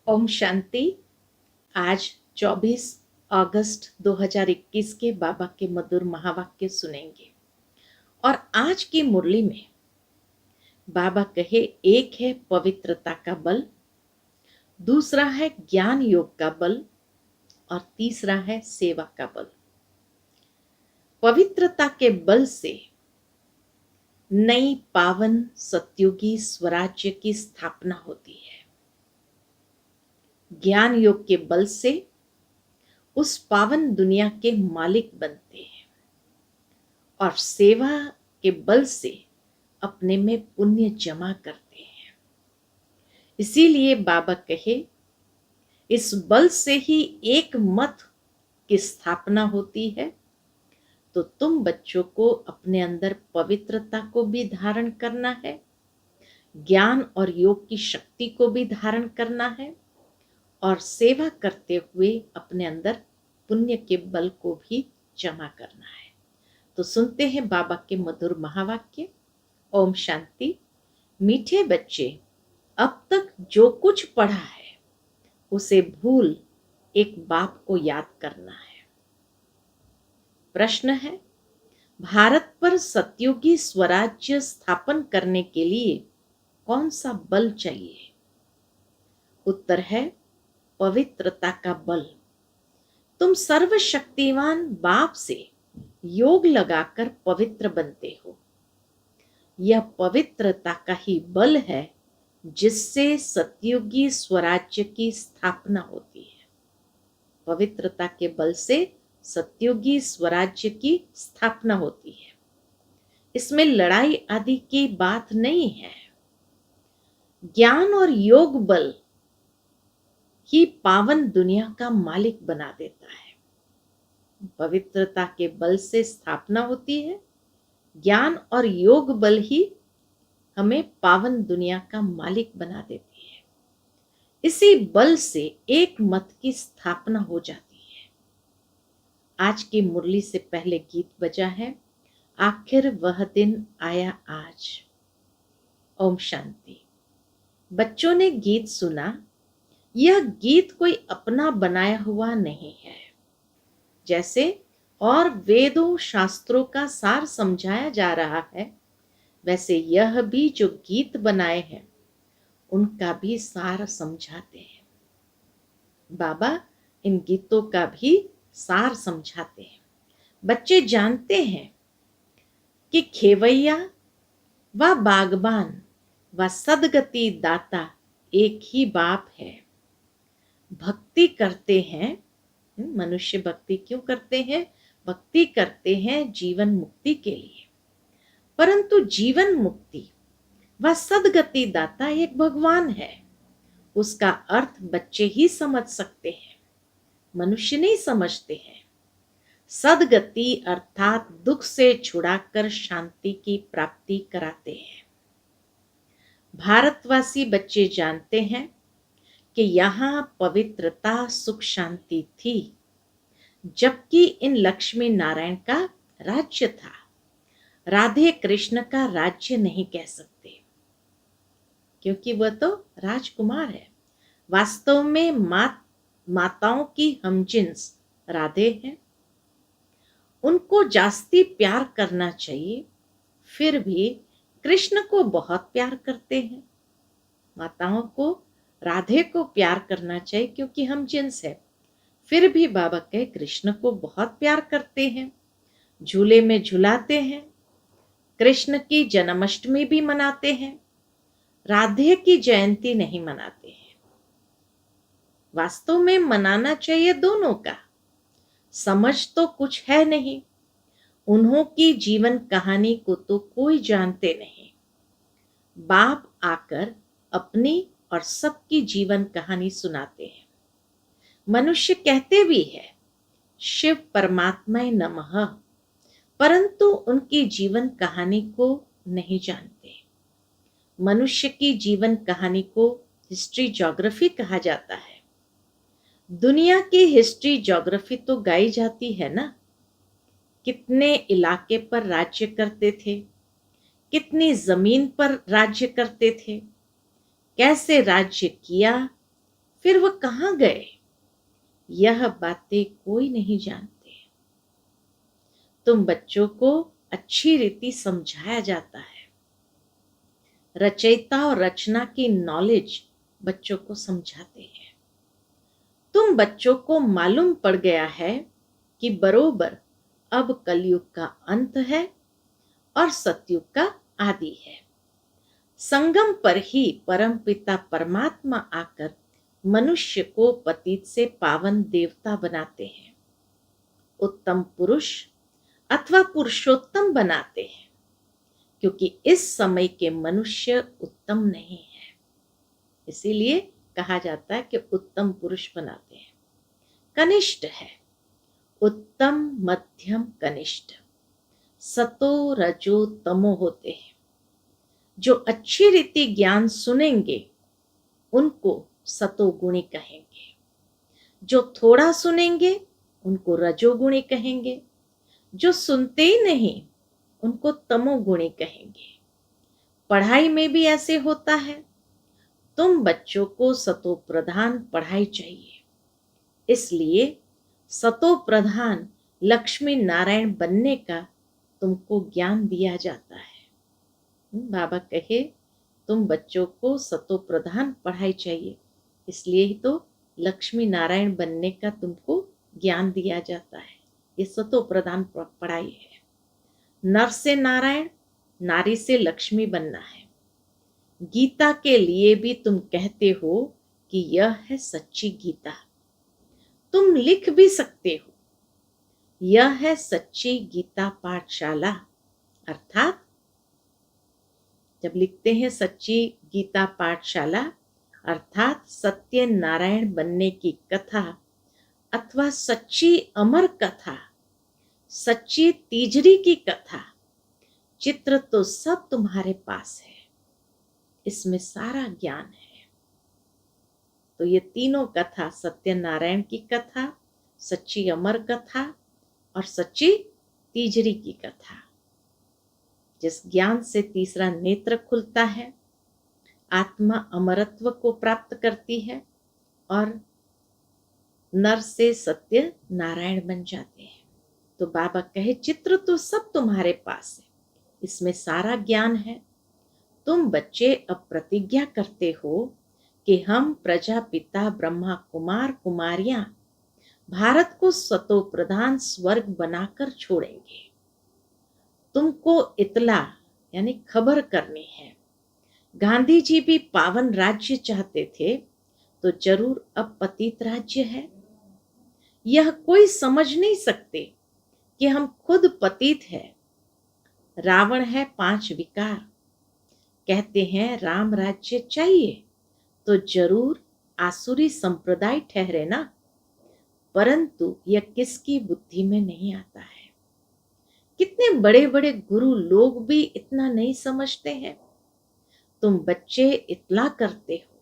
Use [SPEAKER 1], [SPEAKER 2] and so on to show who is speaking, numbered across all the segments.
[SPEAKER 1] ओम शांति। आज 24 अगस्त 2021 के बाबा के मधुर महावाक्य सुनेंगे। और आज की मुरली में बाबा कहे, एक है पवित्रता का बल, दूसरा है ज्ञान योग का बल और तीसरा है सेवा का बल। पवित्रता के बल से नई पावन सत्युगी स्वराज्य की स्थापना होती है। ज्ञान योग के बल से उस पावन दुनिया के मालिक बनते हैं और सेवा के बल से अपने में पुण्य जमा करते हैं। इसीलिए बाबा कहे, इस बल से ही एक मत की स्थापना होती है। तो तुम बच्चों को अपने अंदर पवित्रता को भी धारण करना है, ज्ञान और योग की शक्ति को भी धारण करना है और सेवा करते हुए अपने अंदर पुण्य के बल को भी जमा करना है। तो सुनते हैं बाबा के मधुर महावाक्य। ओम शांति। मीठे बच्चे, अब तक जो कुछ पढ़ा है उसे भूल एक बाप को याद करना है। प्रश्न है, भारत पर सतयुगी स्वराज्य स्थापन करने के लिए कौन सा बल चाहिए? उत्तर है पवित्रता का बल। तुम सर्वशक्तिमान बाप से योग लगाकर पवित्र बनते हो। यह पवित्रता का ही बल है जिससे सतयुगी स्वराज्य की स्थापना होती है। पवित्रता के बल से सतयुगी स्वराज्य की स्थापना होती है। इसमें लड़ाई आदि की बात नहीं है। ज्ञान और योग बल ही पावन दुनिया का मालिक बना देता है। पवित्रता के बल से स्थापना होती है। ज्ञान और योग बल ही हमें पावन दुनिया का मालिक बना देती है। इसी बल से एक मत की स्थापना हो जाती है। आज की मुरली से पहले गीत बजा है, आखिर वह दिन आया आज। ओम शांति। बच्चों ने गीत सुना। यह गीत कोई अपना बनाया हुआ नहीं है। जैसे और वेदों शास्त्रों का सार समझाया जा रहा है, वैसे यह भी जो गीत बनाए हैं उनका भी सार समझाते हैं। बाबा इन गीतों का भी सार समझाते हैं। बच्चे जानते हैं कि खेवैया व बागबान व सदगति दाता एक ही बाप है। भक्ति करते हैं। मनुष्य भक्ति क्यों करते हैं? भक्ति करते हैं जीवन मुक्ति के लिए। परंतु जीवन मुक्ति व सदगति दाता एक भगवान है। उसका अर्थ बच्चे ही समझ सकते हैं, मनुष्य नहीं समझते हैं। सदगति अर्थात दुख से छुड़ाकर शांति की प्राप्ति कराते हैं। भारतवासी बच्चे जानते हैं कि यहाँ पवित्रता सुख शांति थी, जबकि इन लक्ष्मी नारायण का राज्य था। राधे कृष्ण का राज्य नहीं कह सकते, क्योंकि वह तो राजकुमार है। वास्तव में माताओं की हमजिन्स राधे हैं। उनको जास्ती प्यार करना चाहिए, फिर भी कृष्ण को बहुत प्यार करते हैं। माताओं को राधे को प्यार करना चाहिए क्योंकि हम जिन्स है। फिर भी बाबा कहे कृष्ण को बहुत प्यार करते हैं, झूले में झुलाते हैं। कृष्ण की जन्माष्टमी भी मनाते हैं, राधे की जयंती नहीं मनाते हैं। वास्तव में मनाना चाहिए दोनों का। समझ तो कुछ है नहीं। उन्हों की जीवन कहानी को तो कोई जानते नहीं। बाप आकर अपनी और सबकी जीवन कहानी सुनाते हैं। मनुष्य कहते भी है शिव परमात्माय नमः, परंतु उनकी जीवन कहानी को नहीं जानते। मनुष्य की जीवन कहानी को हिस्ट्री ज्योग्राफी कहा जाता है। दुनिया की हिस्ट्री ज्योग्राफी तो गाई जाती है ना। कितने इलाके पर राज्य करते थे, कितनी जमीन पर राज्य करते थे, कैसे राज्य किया, फिर वह कहाँ गए, यह बातें कोई नहीं जानते। तुम बच्चों को अच्छी रीति समझाया जाता है। रचयिता और रचना की नॉलेज बच्चों को समझाते हैं। तुम बच्चों को मालूम पड़ गया है कि बरोबर अब कलयुग का अंत है और सतयुग का आदि है। संगम पर ही परमपिता परमात्मा आकर मनुष्य को पतित से पावन देवता बनाते हैं, उत्तम पुरुष अथवा पुरुषोत्तम बनाते हैं, क्योंकि इस समय के मनुष्य उत्तम नहीं है। इसीलिए कहा जाता है कि उत्तम पुरुष बनाते हैं। कनिष्ठ है, उत्तम मध्यम कनिष्ठ, सतो रजो तमो होते हैं। जो अच्छी रीति ज्ञान सुनेंगे उनको सतोगुणी कहेंगे, जो थोड़ा सुनेंगे उनको रजोगुणी कहेंगे, जो सुनते ही नहीं उनको तमोगुणी कहेंगे। पढ़ाई में भी ऐसे होता है। तुम बच्चों को सतो प्रधान पढ़ाई चाहिए, इसलिए सतो प्रधान लक्ष्मी नारायण बनने का तुमको ज्ञान दिया जाता है। बाबा कहे तुम बच्चों को सतो प्रधान पढ़ाई चाहिए, इसलिए ही तो लक्ष्मी नारायण बनने का तुमको ज्ञान दिया जाता है। ये सतो प्रधान पढ़ाई है। नर से नारायण, नारी से लक्ष्मी बनना है। गीता के लिए भी तुम कहते हो कि यह है सच्ची गीता। तुम लिख भी सकते हो, यह है सच्ची गीता पाठशाला। अर्थात जब लिखते हैं सच्ची गीता पाठशाला, अर्थात सत्य नारायण बनने की कथा अथवा सच्ची अमर कथा, सच्ची तीजरी की कथा, चित्र तो सब तुम्हारे पास है, इसमें सारा ज्ञान है। तो ये तीनों कथा, सत्यनारायण की कथा, सच्ची अमर कथा और सच्ची तीजरी की कथा, जिस ज्ञान से तीसरा नेत्र खुलता है, आत्मा अमरत्व को प्राप्त करती है और नर से सत्य नारायण बन जाते हैं। तो बाबा कहे चित्र तो सब तुम्हारे पास है, इसमें सारा ज्ञान है। तुम बच्चे अब प्रतिज्ञा करते हो कि हम प्रजापिता ब्रह्मा कुमार कुमारियां भारत को सतो प्रधान स्वर्ग बनाकर छोड़ेंगे। तुमको इतला यानी खबर करनी है। गांधी जी भी पावन राज्य चाहते थे, तो जरूर अब पतित राज्य है। यह कोई समझ नहीं सकते कि हम खुद पतित है। रावण है 5 विकार, कहते हैं राम राज्य चाहिए तो जरूर आसुरी संप्रदाय ठहरे ना, परंतु यह किसकी बुद्धि में नहीं आता है। कितने बड़े बड़े गुरु लोग भी इतना नहीं समझते हैं। तुम बच्चे इतला करते हो,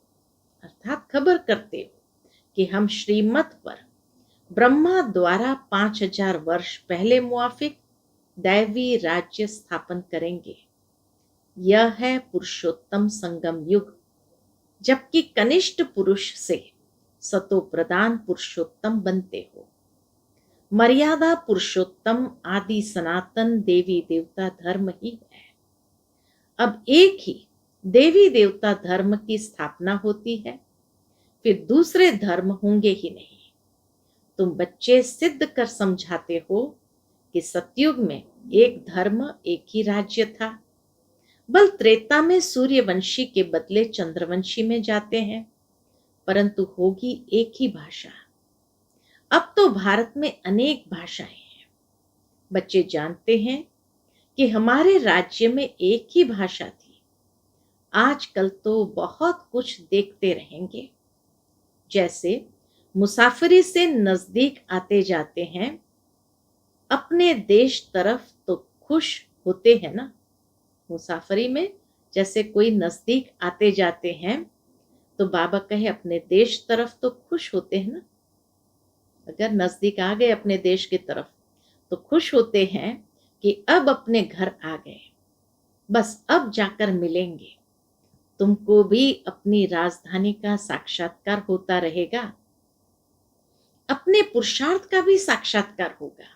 [SPEAKER 1] अर्थात खबर करते हो कि हम श्रीमत पर ब्रह्मा द्वारा 5000 वर्ष पहले मुआफिक दैवी राज्य स्थापन करेंगे। यह है पुरुषोत्तम संगम युग, जबकि कनिष्ठ पुरुष से सतो प्रधान पुरुषोत्तम बनते हो। मर्यादा पुरुषोत्तम आदि सनातन देवी देवता धर्म ही है। अब एक ही देवी देवता धर्म की स्थापना होती है, फिर दूसरे धर्म होंगे ही नहीं। तुम बच्चे सिद्ध कर समझाते हो कि सतयुग में एक धर्म एक ही राज्य था। बल त्रेता में सूर्यवंशी के बदले चंद्रवंशी में जाते हैं, परंतु होगी एक ही भाषा। अब तो भारत में अनेक भाषाएं हैं। बच्चे जानते हैं कि हमारे राज्य में एक ही भाषा थी। आजकल तो बहुत कुछ देखते रहेंगे, जैसे मुसाफिरी से नजदीक आते जाते हैं, अपने देश तरफ तो खुश होते हैं ना। मुसाफिरी में जैसे कोई नजदीक आते जाते हैं तो बाबा कहे अपने देश तरफ तो खुश होते हैं ना। अगर नजदीक आ गए अपने देश की तरफ तो खुश होते हैं कि अब अपने घर आ गए, बस अब जाकर मिलेंगे। तुमको भी अपनी राजधानी का साक्षात्कार होता रहेगा, अपने पुरुषार्थ का भी साक्षात्कार होगा।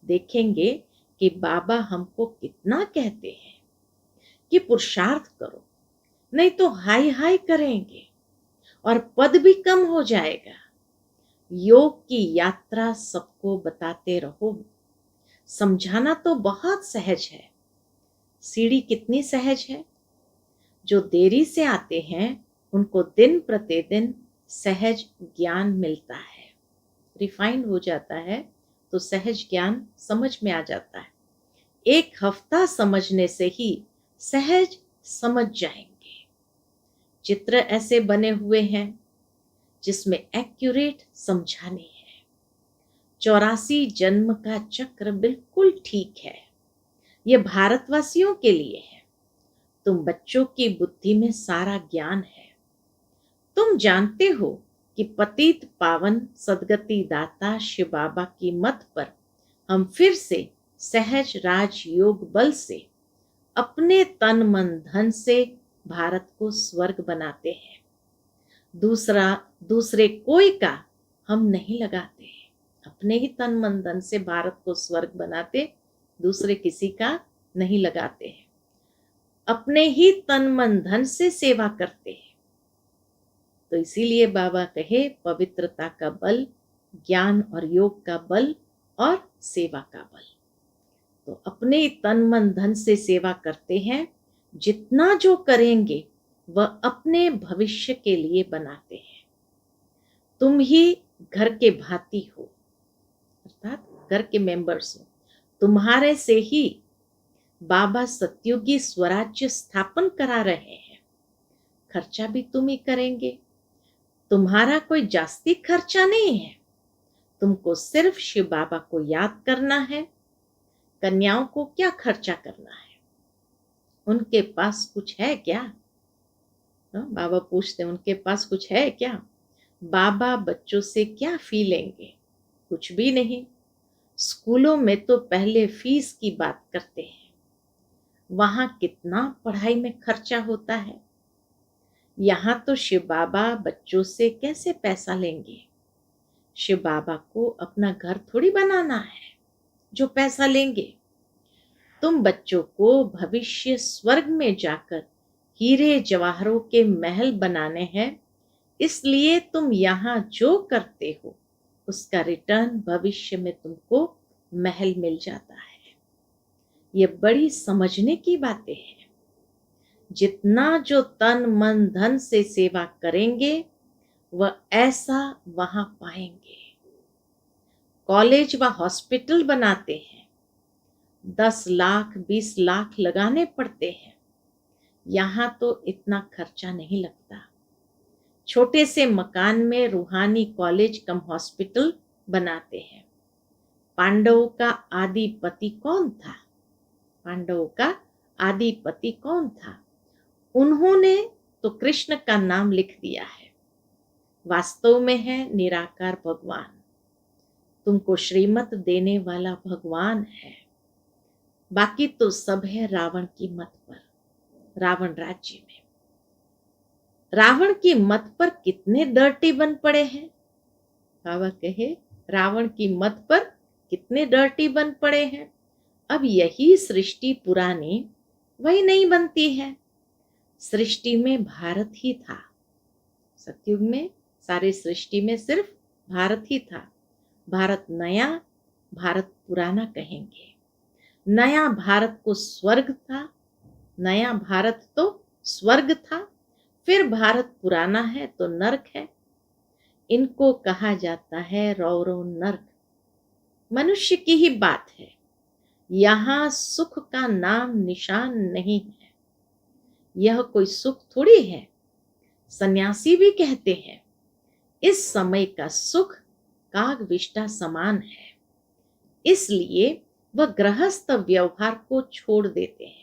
[SPEAKER 1] देखेंगे कि बाबा हमको कितना कहते हैं कि पुरुषार्थ करो, नहीं तो हाय हाय करेंगे और पद भी कम हो जाएगा। योग की यात्रा सबको बताते रहो। समझाना तो बहुत सहज है, सीढ़ी कितनी सहज है। जो देरी से आते हैं उनको दिन प्रतिदिन सहज ज्ञान मिलता है, रिफाइंड हो जाता है, तो सहज ज्ञान समझ में आ जाता है। एक हफ्ता समझने से ही सहज समझ जाएंगे। चित्र ऐसे बने हुए हैं जिसमें एक्यूरेट समझाने हैं। 84 जन्म का चक्र बिल्कुल ठीक है। ये भारतवासियों के लिए है। तुम बच्चों की बुद्धि में सारा ज्ञान है। तुम जानते हो कि पतित पावन सदगति दाता शिव बाबा की मत पर हम फिर से सहज राजयोग बल से अपने तन मन धन से भारत को स्वर्ग बनाते हैं। दूसरे कोई का हम नहीं लगाते, अपने ही तन मन धन से भारत को स्वर्ग बनाते, दूसरे किसी का नहीं लगाते हैं। अपने ही तन मन धन से सेवा करते हैं। तो इसीलिए बाबा कहे पवित्रता का बल, ज्ञान और योग का बल और सेवा का बल। तो अपने तन मन धन से सेवा करते हैं। जितना जो करेंगे वह अपने भविष्य के लिए बनाते हैं। तुम ही घर के भाती हो, अर्थात घर के मेंबर्स हो। तुम्हारे से ही बाबा सतयुगी स्वराज्य स्थापन करा रहे हैं। खर्चा भी तुम ही करेंगे। तुम्हारा कोई जास्ती खर्चा नहीं है। तुमको सिर्फ शिव बाबा को याद करना है। कन्याओं को क्या खर्चा करना है? उनके पास कुछ है क्या? बाबा पूछते उनके पास कुछ है क्या? बाबा बच्चों से क्या फी लेंगे? कुछ भी नहीं। स्कूलों में तो पहले फीस की बात करते हैं। वहां कितना पढ़ाई में खर्चा होता है। यहाँ तो शिव बाबा बच्चों से कैसे पैसा लेंगे? शिव बाबा को अपना घर थोड़ी बनाना है जो पैसा लेंगे। तुम बच्चों को भविष्य स्वर्ग में जाकर हीरे जवाहरों के महल बनाने हैं। इसलिए तुम यहाँ जो करते हो उसका रिटर्न भविष्य में तुमको महल मिल जाता है। ये बड़ी समझने की बातें हैं। जितना जो तन मन धन से सेवा करेंगे वह ऐसा वहां पाएंगे। कॉलेज व हॉस्पिटल बनाते हैं, 10 लाख 20 लाख लगाने पड़ते हैं। यहाँ तो इतना खर्चा नहीं लगता। छोटे से मकान में रूहानी कॉलेज कम हॉस्पिटल बनाते हैं। पांडवों का आदि पति कौन था? पांडवों का आदि पति कौन था? उन्होंने तो कृष्ण का नाम लिख दिया है। वास्तव में है निराकार भगवान। तुमको श्रीमत देने वाला भगवान है। बाकी तो सब है रावण की मत पर, रावण राज्य में। रावण की मत पर कितने डर्टी बन पड़े हैं। बाबा कहे रावण की मत पर कितने डर्टी बन पड़े हैं। अब यही सृष्टि पुरानी वही नहीं बनती है। सृष्टि में भारत ही था। सतयुग में सारे सृष्टि में सिर्फ भारत ही था। भारत नया, भारत पुराना कहेंगे। नया भारत को स्वर्ग था, नया भारत तो स्वर्ग था। फिर भारत पुराना है तो नरक है। इनको कहा जाता है रौरव नरक। मनुष्य की ही बात है। यहाँ सुख का नाम निशान नहीं है। यह कोई सुख थोड़ी है। सन्यासी भी कहते हैं इस समय का सुख काग विष्ठा समान है। इसलिए वह गृहस्थ व्यवहार को छोड़ देते हैं।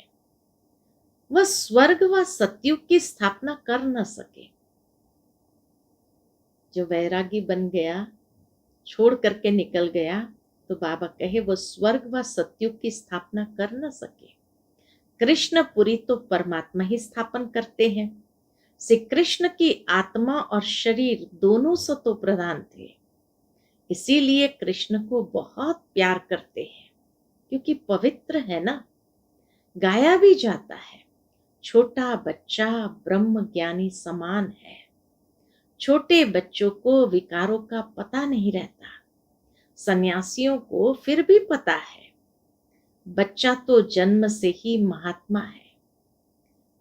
[SPEAKER 1] वह स्वर्ग व सतयुग की स्थापना कर न सके। जो वैरागी बन गया, छोड़ करके निकल गया, तो बाबा कहे वो स्वर्ग व सतयुग की स्थापना कर न सके। कृष्णपुरी तो परमात्मा ही स्थापन करते हैं। श्री कृष्ण की आत्मा और शरीर दोनों सतो प्रधान थे, इसीलिए कृष्ण को बहुत प्यार करते हैं, क्योंकि पवित्र है ना। गाया भी जाता है, छोटा बच्चा ब्रह्म ज्ञानी समान है। छोटे बच्चों को विकारों का पता नहीं रहता, सन्यासियों को फिर भी पता है। बच्चा तो जन्म से ही महात्मा है।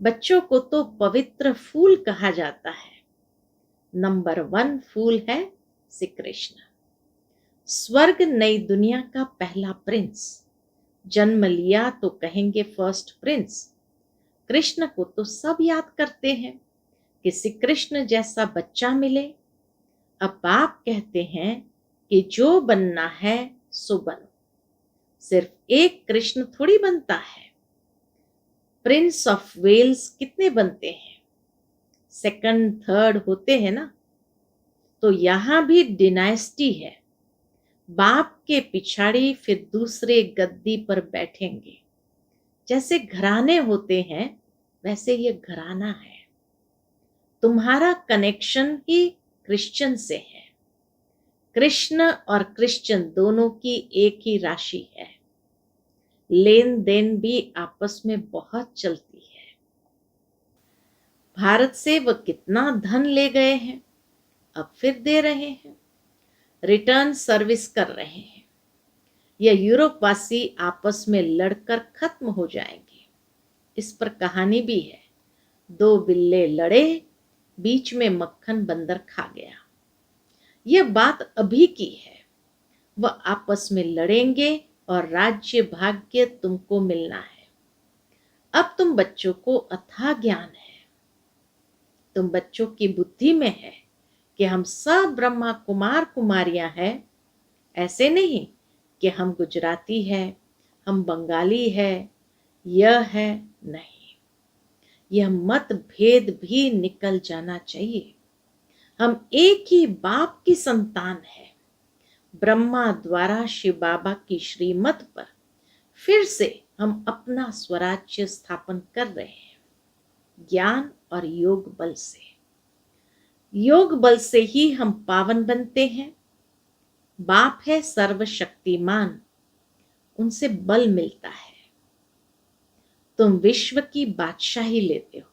[SPEAKER 1] बच्चों को तो पवित्र फूल कहा जाता है। नंबर 1 फूल है श्री कृष्ण। स्वर्ग नई दुनिया का पहला प्रिंस। जन्म लिया तो कहेंगे फर्स्ट प्रिंस। कृष्ण को तो सब याद करते हैं कि श्री कृष्ण जैसा बच्चा मिले। अब आप कहते हैं कि जो बनना है सो बनो। सिर्फ एक कृष्ण थोड़ी बनता है। प्रिंस ऑफ वेल्स कितने बनते हैं? सेकंड थर्ड होते हैं ना। तो यहां भी डिनाइस्टी है। बाप के पिछाड़ी फिर दूसरे गद्दी पर बैठेंगे। जैसे घराने होते हैं वैसे ये घराना है। तुम्हारा कनेक्शन ही क्रिश्चियन से है। कृष्ण और क्रिश्चियन दोनों की एक ही राशि है। लेन देन भी आपस में बहुत चलती है। भारत से वह कितना धन ले गए हैं, अब फिर दे रहे हैं। रिटर्न सर्विस कर रहे हैं। यह यूरोप वासी आपस में लड़कर खत्म हो जाएंगे। इस पर कहानी भी है। 2 बिल्ले लड़े, बीच में मक्खन बंदर खा गया। यह बात अभी की है। वह आपस में लड़ेंगे और राज्य भाग्य तुमको मिलना है। अब तुम बच्चों को अथाह ज्ञान है। तुम बच्चों की बुद्धि में है कि हम सब ब्रह्मा कुमार कुमारियां हैं। ऐसे नहीं कि हम गुजराती है, हम बंगाली है, यह है नहीं। यह मत भेद भी निकल जाना चाहिए। हम एक ही बाप की संतान है। ब्रह्मा द्वारा शिव बाबा की श्रीमत पर फिर से हम अपना स्वराज्य स्थापन कर रहे हैं, ज्ञान और योग बल से। योग बल से ही हम पावन बनते हैं। बाप है सर्वशक्तिमान, उनसे बल मिलता है। तुम विश्व की बादशाही लेते हो।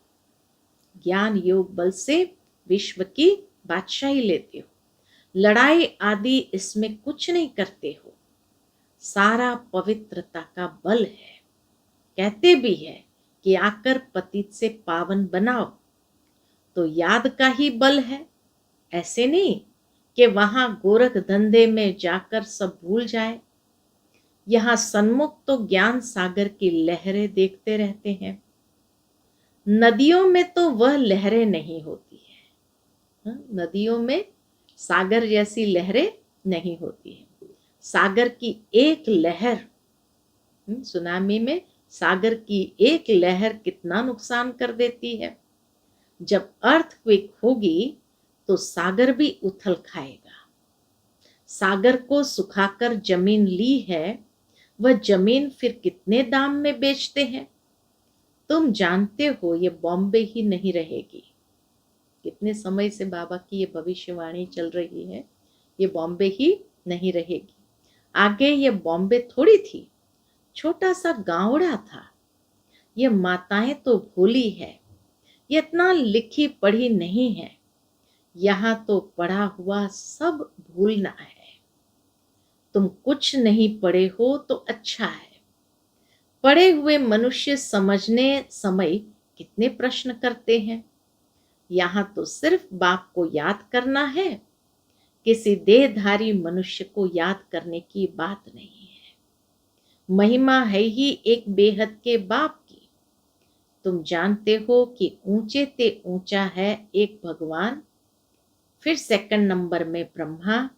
[SPEAKER 1] ज्ञान योग बल से विश्व की बादशाही लेते हो। लड़ाई आदि इसमें कुछ नहीं करते हो। सारा पवित्रता का बल है। कहते भी है कि आकर पतित से पावन बनाओ, तो याद का ही बल है। ऐसे नहीं कि वहां गोरख धंधे में जाकर सब भूल जाए। यहां सन्मुख तो ज्ञान सागर की लहरें देखते रहते हैं। नदियों में तो वह लहरें नहीं होती है। नदियों में सागर जैसी लहरें नहीं होती है। सागर की एक लहर, सुनामी में सागर की एक लहर कितना नुकसान कर देती है। जब अर्थक्वेक होगी तो सागर भी उथल खाएगा। सागर को सुखाकर जमीन ली है, वह जमीन फिर कितने दाम में बेचते हैं? तुम जानते हो ये बॉम्बे ही नहीं रहेगी। कितने समय से बाबा की ये भविष्यवाणी चल रही है, ये बॉम्बे ही नहीं रहेगी। आगे ये बॉम्बे थोड़ी थी, छोटा सा गांवड़ा था। ये माताएं तो भोली है, ये इतना लिखी पढ़ी नहीं है। यहाँ तो पढ़ा हुआ सब भूलना है। तुम कुछ नहीं पढ़े हो तो अच्छा है। पढ़े हुए मनुष्य समझने समय कितने प्रश्न करते हैं। यहाँ तो सिर्फ बाप को याद करना है, किसी देहधारी मनुष्य को याद करने की बात नहीं है। महिमा है ही एक बेहद के बाप की। तुम जानते हो कि ऊंचे ते ऊंचा है एक भगवान, फिर सेकंड नंबर में ब्रह्मा,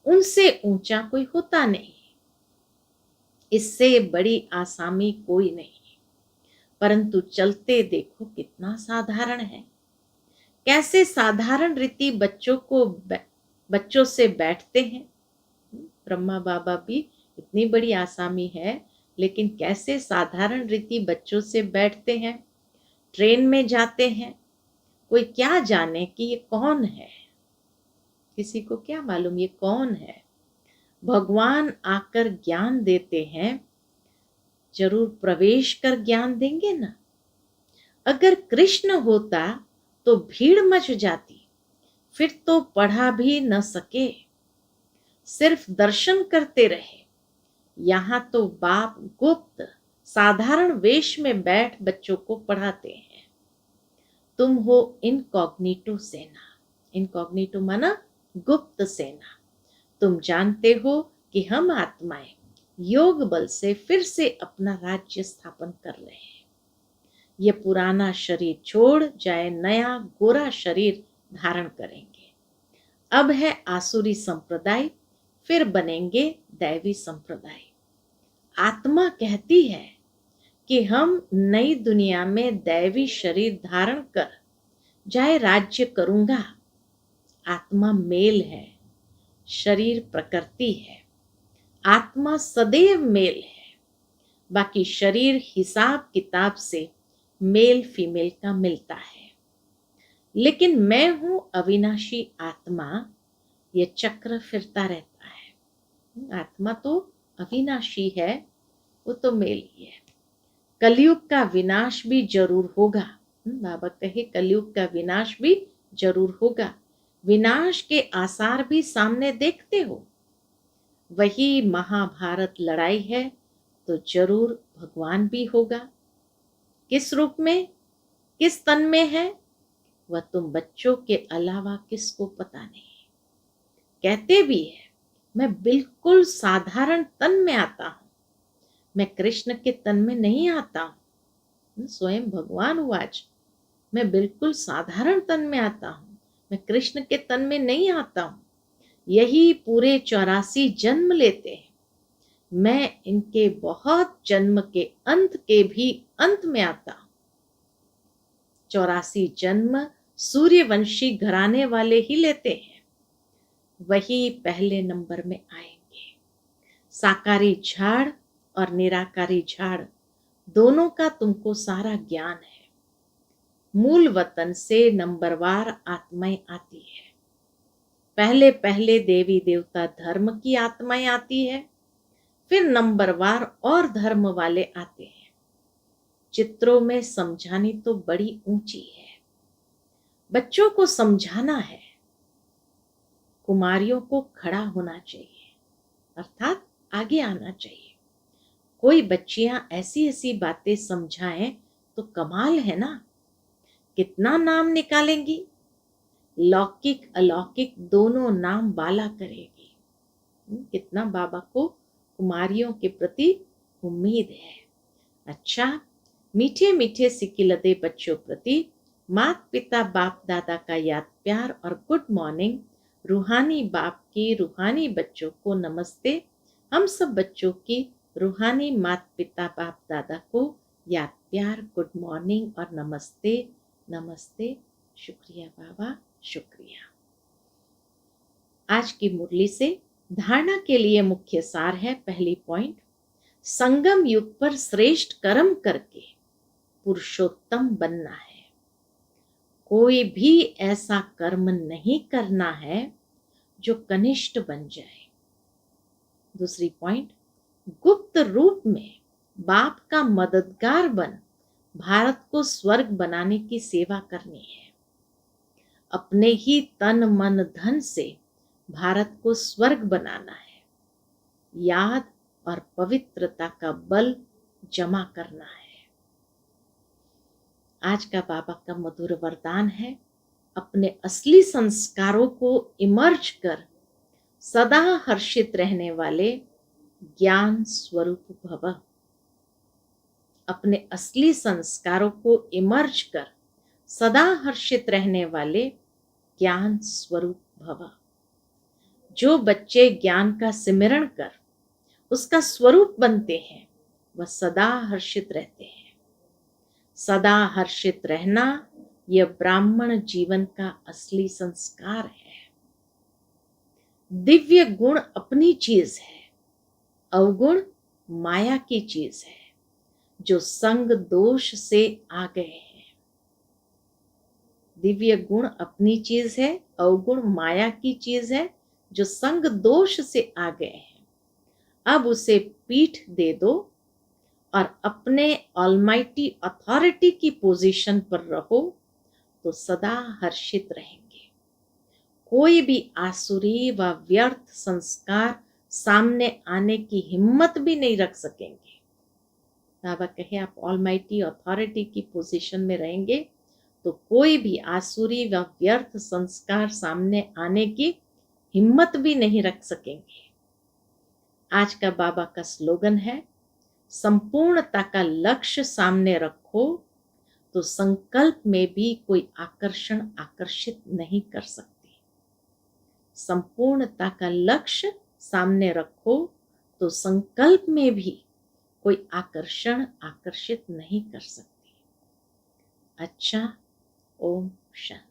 [SPEAKER 1] उनसे ऊंचा कोई होता नहीं। इससे बड़ी आसामी कोई नहीं। परंतु चलते देखो कितना साधारण है। कैसे साधारण रीति बच्चों से बैठते हैं। ब्रह्मा बाबा भी इतनी बड़ी आसामी है, लेकिन कैसे साधारण रीति बच्चों से बैठते हैं। ट्रेन में जाते हैं कोई क्या जाने कि ये कौन है, किसी को क्या मालूम ये कौन है। भगवान आकर ज्ञान देते हैं, जरूर प्रवेश कर ज्ञान देंगे ना। अगर कृष्ण होता तो भीड़ मच जाती, फिर तो पढ़ा भी न सके, सिर्फ दर्शन करते रहे। यहाँ तो बाप गुप्त साधारण वेश में बैठ बच्चों को पढ़ाते हैं। तुम हो इनकॉग्निटो सेना, इनकॉग्निटो माना गुप्त सेना। तुम जानते हो कि हम आत्माएं योग बल से फिर से अपना राज्य स्थापन कर रहे हैं। ये पुराना शरीर छोड़ जाए, नया गोरा शरीर धारण करेंगे। अब है आसुरी संप्रदाय, फिर बनेंगे दैवी संप्रदाय। आत्मा कहती है कि हम नई दुनिया में दैवी शरीर धारण कर जाए राज्य करूंगा। आत्मा मेल है, शरीर प्रकृति है। आत्मा सदैव मेल है, बाकी शरीर हिसाब किताब से मेल फीमेल का मिलता है। लेकिन मैं हूं अविनाशी आत्मा, ये चक्र फिरता रहता है। आत्मा तो अविनाशी है, वो तो मेल ही है। कलयुग का विनाश भी जरूर होगा। बाबा कहे कलयुग का विनाश भी जरूर होगा। विनाश के आसार भी सामने देखते हो। वही महाभारत लड़ाई है तो जरूर भगवान भी होगा। किस रूप में, किस तन में है, वह तुम बच्चों के अलावा किसको पता नहीं। कहते भी है मैं बिल्कुल साधारण तन में आता हूं, मैं कृष्ण के तन में नहीं आता हूं। स्वयं भगवान वाच, मैं बिल्कुल साधारण तन में आता हूं, मैं कृष्ण के तन में नहीं आता हूं। यही पूरे 84 जन्म लेते हैं, मैं इनके बहुत जन्म के अंत के भी अंत में आता हूं। 84 जन्म सूर्यवंशी घराने वाले ही लेते हैं, वही पहले नंबर में आएंगे। साकारी झाड़ और निराकारी झाड़ दोनों का तुमको सारा ज्ञान है। मूल वतन से नंबरवार आत्माएं आती है। पहले पहले देवी देवता धर्म की आत्माएं आती है, फिर नंबरवार और धर्म वाले आते हैं। चित्रों में समझानी तो बड़ी ऊंची है, बच्चों को समझाना है। कुमारियों को खड़ा होना चाहिए, अर्थात आगे आना चाहिए। कोई बच्चियां ऐसी ऐसी बातें समझाएं तो कमाल है ना। कितना नाम निकालेंगी, लौकिक अलौकिक दोनों नाम बाला करेगी। कितना बाबा को कुमारियों के प्रति उम्मीद है। अच्छा, मीठे मीठे सिकिलदे बच्चों प्रति माता पिता बाप दादा का याद प्यार और गुड मॉर्निंग। रूहानी बाप की रूहानी बच्चों को नमस्ते। हम सब बच्चों की रूहानी माता पिता बाप दादा को याद प्यार, गुड मॉर्निंग और नमस्ते। नमस्ते, शुक्रिया बाबा, शुक्रिया। आज की मुरली से धारणा के लिए मुख्य सार है। पहली पॉइंट, संगम युग पर श्रेष्ठ कर्म करके पुरुषोत्तम बनना है। कोई भी ऐसा कर्म नहीं करना है जो कनिष्ठ बन जाए। दूसरी पॉइंट, गुप्त रूप में बाप का मददगार बन भारत को स्वर्ग बनाने की सेवा करनी है। अपने ही तन मन धन से भारत को स्वर्ग बनाना है। याद और पवित्रता का बल जमा करना है। आज का बाबा का मधुर वरदान है, अपने असली संस्कारों को इमर्ज कर सदा हर्षित रहने वाले ज्ञान स्वरूप भव। अपने असली संस्कारों को इमर्ज कर सदा हर्षित रहने वाले ज्ञान स्वरूप भव। जो बच्चे ज्ञान का सिमरण कर उसका स्वरूप बनते हैं, वह सदा हर्षित रहते हैं। सदा हर्षित रहना यह ब्राह्मण जीवन का असली संस्कार है। दिव्य गुण अपनी चीज है, अवगुण माया की चीज है, जो संग दोष से आ गए हैं। दिव्य गुण अपनी चीज है, अवगुण माया की चीज है जो संग दोष से आ गए हैं। अब उसे पीठ दे दो और अपने ऑलमाइटी अथॉरिटी की पोजीशन पर रहो तो सदा हर्षित रहेंगे। कोई भी आसुरी व व्यर्थ संस्कार सामने आने की हिम्मत भी नहीं रख सकेंगे। बाबा कहे आप ऑलमाइटी अथॉरिटी की पोजीशन में रहेंगे तो कोई भी आसुरी व व्यर्थ संस्कार सामने आने की हिम्मत भी नहीं रख सकेंगे। आज का बाबा का स्लोगन है, संपूर्णता का लक्ष्य सामने रखो तो संकल्प में भी कोई आकर्षण आकर्षित नहीं कर सकती। संपूर्णता का लक्ष्य सामने रखो तो संकल्प में भी कोई आकर्षण आकर्षित नहीं कर सकती। अच्छा, ओम शांति।